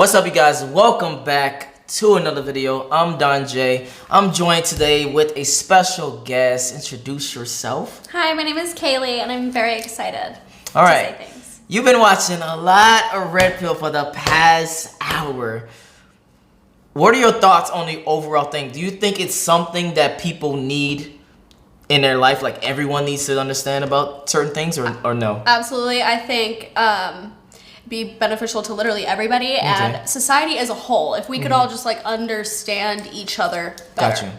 What's up, you guys? Welcome back to another video. I'm Jaye. I'm joined today with a special guest. Introduce yourself. Hi, my name is Kaylee, and I'm very excited All right. to say things. You've been watching a lot of Red Pill for the past hour. What are your thoughts on the overall thing? Do you think it's something that people need in their life? Like everyone needs to understand about certain things, or no? Absolutely. I think be beneficial to literally everybody and society as a whole if we could all just like understand each other better. Got you.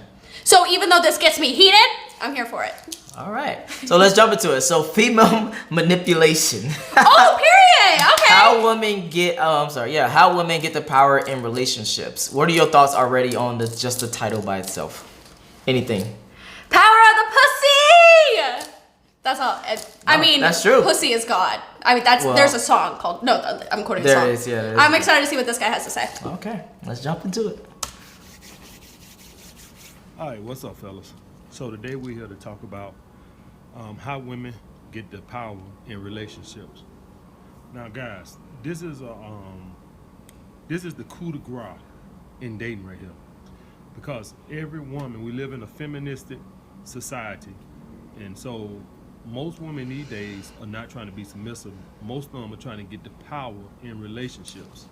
So even though this gets me heated, I'm here for it. All right. So let's jump into it. So female manipulation. Oh, period. Okay. How women get how women get the power in relationships. What are your thoughts already on just the title by itself? Anything? Power of the pussy. That's all. I mean, that's true. Pussy is God. I mean, there's a song called. No, I'm quoting the song. There is, yeah. There is. I'm excited to see what this guy has to say. Okay, let's jump into it. All right, what's up, fellas? So today we're here to talk about how women get the power in relationships. Now, guys, this is the coup de grace in dating right here, because every woman, we live in a feministic society, and so most women these days are not trying to be submissive. Most of them are trying to get the power in relationships.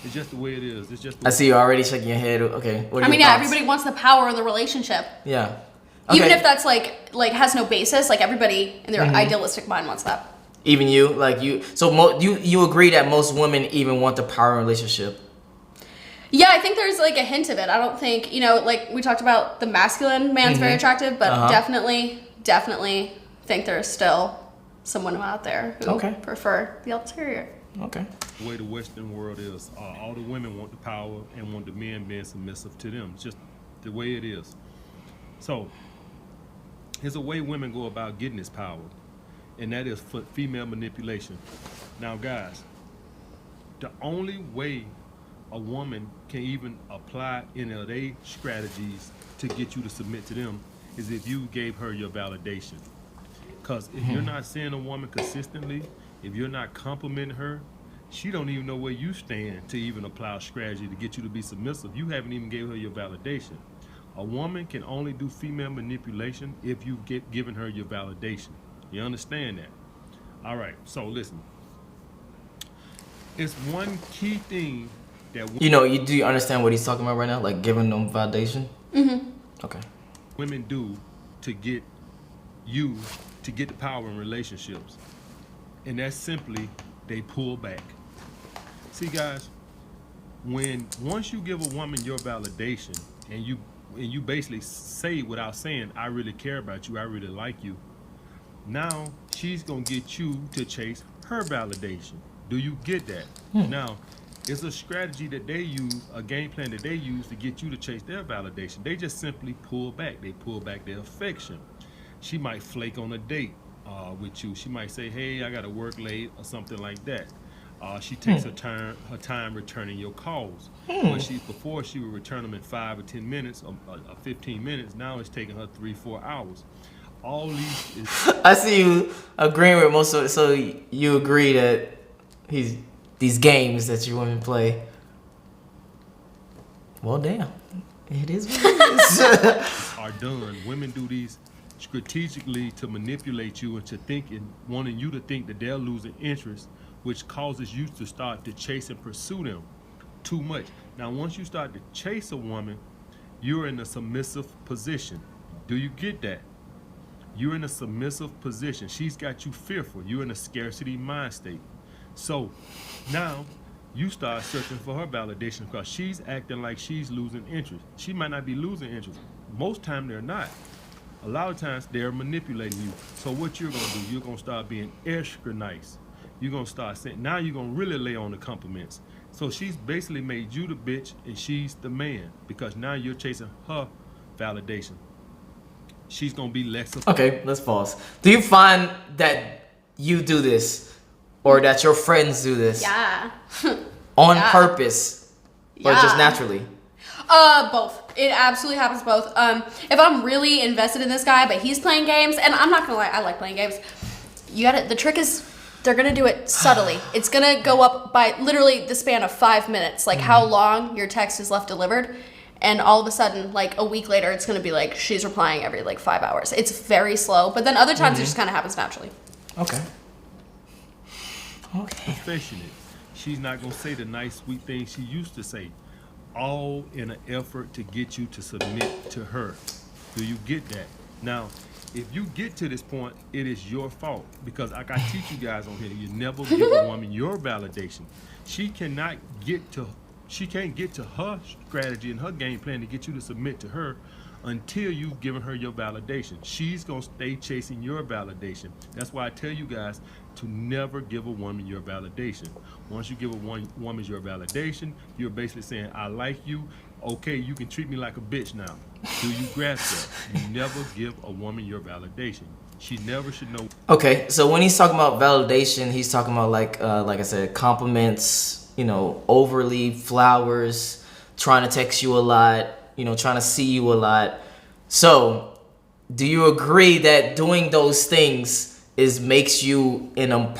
It's just the way it is. It's just. I see you already shaking your head. Okay. What are your thoughts? Everybody wants the power in the relationship. Yeah. Okay. Even if that's like has no basis, like everybody in their idealistic mind wants that. Even you, like you. So you agree that most women even want the power in relationship? Yeah, I think there's like a hint of it. I don't think, like we talked about the masculine man's very attractive, but definitely think there's still some women out there who prefer the ulterior. Okay. The way the Western world is, all the women want the power and want the men being submissive to them. It's just the way it is. So, here's a way women go about getting this power, and that is for female manipulation. Now, guys, the only way a woman can even apply any of their strategies to get you to submit to them is if you gave her your validation. Because if you're not seeing a woman consistently, if you're not complimenting her, she don't even know where you stand to even apply a strategy to get you to be submissive. You haven't even gave her your validation. A woman can only do female manipulation if you've given her your validation. You understand that? All right, so listen. It's one key thing that do you understand what he's talking about right now? Like giving them validation? Mm-hmm. Okay. Women do to get the power in relationships, and that's simply they pull back. See, guys, once you give a woman your validation and you basically say without saying, I really care about you, I really like you, now she's gonna get you to chase her validation. Do you get that? Now, it's a strategy that they use, a game plan that they use to get you to chase their validation. They just simply pull back. They pull back their affection. She might flake on a date with you. She might say, hey, I gotta work late or something like that. She takes her time returning your calls. Before she would return them in 5 or 10 minutes or 15 minutes, now it's taking her 3-4 hours. All these is I see you agreeing with most of it. So you agree that these games that you women play. Well, damn, it is what it is. are done. Women do these strategically to manipulate you into wanting you to think that they're losing interest, which causes you to start to chase and pursue them too much. Now, once you start to chase a woman, you're in a submissive position. Do you get that? You're in a submissive position. She's got you fearful. You're in a scarcity mind state. So now you start searching for her validation because she's acting like she's losing interest. She might not be losing interest. Most time they're not. A lot of times they're manipulating you. So what you're gonna do, you're gonna start being extra nice. You're gonna start saying, now you're gonna really lay on the compliments. So she's basically made you the bitch and she's the man, because now you're chasing her validation. She's gonna be less of. Okay, let's pause. Do you find that you do this, or that your friends do this? Yeah. On purpose, or just naturally? Both. It absolutely happens both. If I'm really invested in this guy, but he's playing games, and I'm not gonna lie, I like playing games. The trick is they're gonna do it subtly. It's gonna go up by literally the span of 5 minutes, like how long your text is left delivered. And all of a sudden, like a week later, it's gonna be like she's replying every like 5 hours. It's very slow, but then other times it just kind of happens naturally. Okay. Affectionate. She's not gonna say the nice, sweet things she used to say, all in an effort to get you to submit to her. Do you get that? Now, if you get to this point, it is your fault, because like I teach you guys on here, you never give a woman your validation. She can't get to her strategy and her game plan to get you to submit to her until you've given her your validation. She's gonna stay chasing your validation. That's why I tell you guys to never give a woman your validation. Once you give a woman your validation, you're basically saying, I like you, okay, you can treat me like a bitch now. Do you grasp that? You never give a woman your validation. She never should know. Okay, so when he's talking about validation, he's talking about like I said, compliments, overly flowers, trying to text you a lot, trying to see you a lot. So, do you agree that doing those things makes you in a more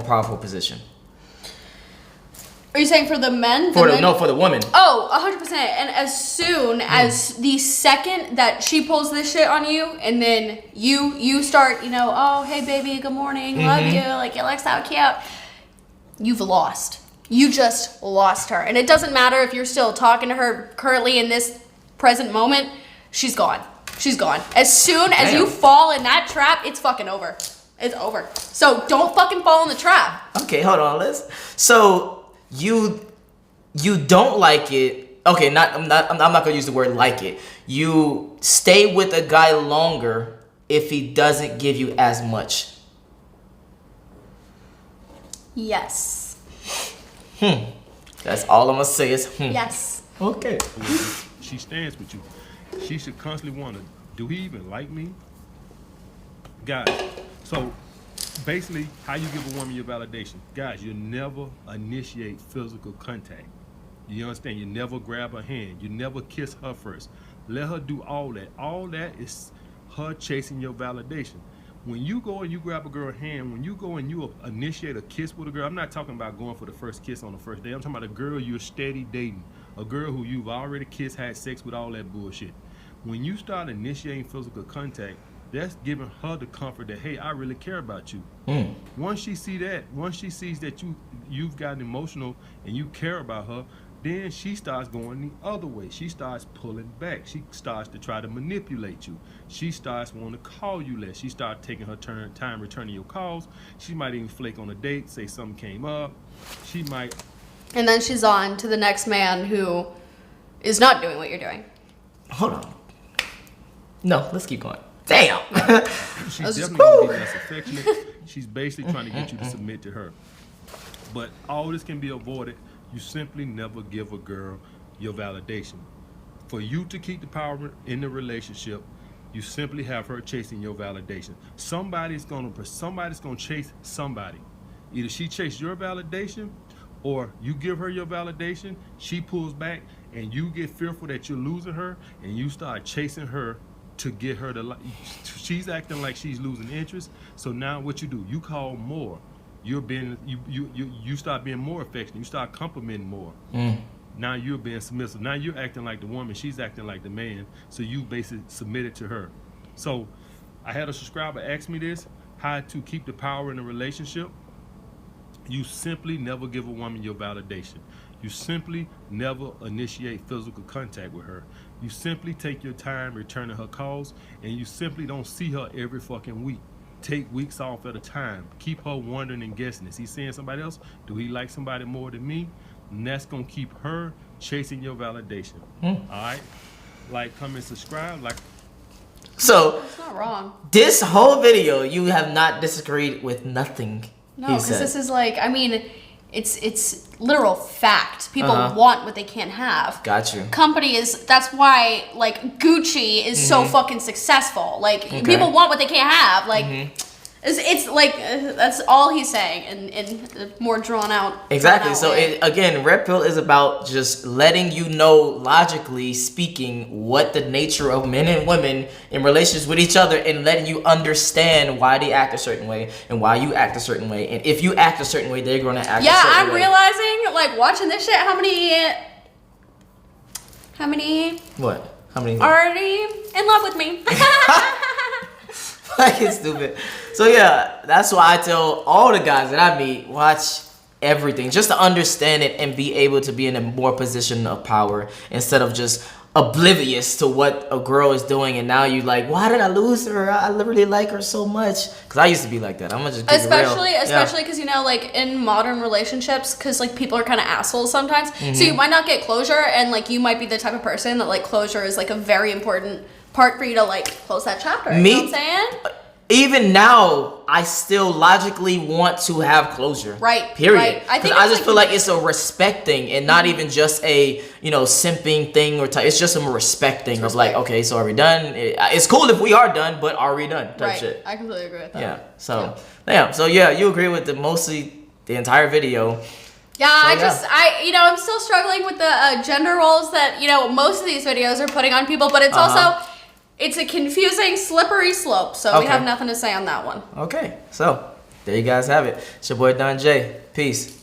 powerful position? Are you saying for the men? For the woman. Oh, 100%. And as soon as the second that she pulls this shit on you, and then you start, oh, hey baby, good morning, love you, like you look so cute, you've lost. You just lost her. And it doesn't matter if you're still talking to her currently in this present moment, she's gone. She's gone. As soon as you fall in that trap, it's fucking over. It's over. So don't fucking fall in the trap. Okay, hold on, Liz. So you don't like it. Okay, I'm not gonna use the word like it. You stay with a guy longer if he doesn't give you as much. Yes. That's all I'm gonna say is Yes. Okay. She stands with you. She should constantly wonder, do he even like me? Guys, so basically, how you give a woman your validation. Guys, you never initiate physical contact. You understand? You never grab her hand. You never kiss her first. Let her do all that. All that is her chasing your validation. When you go and you grab a girl's hand, when you go and you initiate a kiss with a girl, I'm not talking about going for the first kiss on the first day. I'm talking about a girl you're steady dating. A girl who you've already kissed, had sex with, all that bullshit. When you start initiating physical contact, that's giving her the comfort that, hey, I really care about you. Once she sees that you've gotten emotional and you care about her, then she starts going the other way. She starts pulling back. She starts to try to manipulate you. She starts wanting to call you less. She starts taking her time returning your calls. She might even flake on a date, say something came up. She might. And then she's on to the next man who is not doing what you're doing. Hold on. No, let's keep going. Damn. She's definitely going to be less affectionate. She's basically trying to get you to submit to her. But all this can be avoided. You simply never give a girl your validation. For you to keep the power in the relationship, you simply have her chasing your validation. Somebody's gonna chase somebody. Either she chases your validation, or you give her your validation, she pulls back, and you get fearful that you're losing her, and you start chasing her to get her to. She's acting like she's losing interest. So now what you do? You call more. You start being more affectionate. You start complimenting more. Now you're being submissive. Now you're acting like the woman. She's acting like the man. So you basically submitted to her. So I had a subscriber ask me this: how to keep the power in a relationship. You simply never give a woman your validation. You simply never initiate physical contact with her. You simply take your time returning her calls, and you simply don't see her every fucking week. Take weeks off at a time. Keep her wondering and guessing. Is he seeing somebody else? Do he like somebody more than me? And that's gonna keep her chasing your validation. All right? Like, comment, subscribe. So It's not wrong. this whole video, you have not disagreed with nothing. No, because this is like, I mean, it's literal fact. People want what they can't have. Got you. That's why, like, Gucci is so fucking successful. Like, people want what they can't have. Like, It's like that's all he's saying in a more drawn out. Exactly. Drawn out So way. again, red pill is about just letting you know, logically speaking, what the nature of men and women in relations with each other, and letting you understand why they act a certain way and why you act a certain way. And if you act a certain way, they're going to act. Yeah, a certain I'm way. realizing, like, watching this shit. How many What? How many? already in love with me? Fucking stupid. So yeah, that's why I tell all the guys that I meet, watch everything just to understand it and be able to be in a more position of power instead of just oblivious to what a girl is doing, and now you like, why did I lose her? I really like her so much. Because I used to be like that. I'm gonna just keep it real. Especially because, you know, like in modern relationships, because like people are kind of assholes sometimes, so you might not get closure, and like you might be the type of person that like closure is like a very important part for you to like close that chapter. You know what I'm saying? Even now, I still logically want to have closure. Right. Period. Right. I think I it's just feel like it's a respect thing and not even just a, you know, simping thing or type. It's just a respect thing of like, okay, so are we done? It's cool if we are done, but are we done? Type shit. I completely agree with that. Yeah. So yeah, you agree with mostly the entire video. Yeah, So, I'm still struggling with the gender roles that, you know, most of these videos are putting on people, but it's also, it's a confusing, slippery slope, so we have nothing to say on that one. Okay, so there you guys have it. It's your boy Don Jaye. Peace.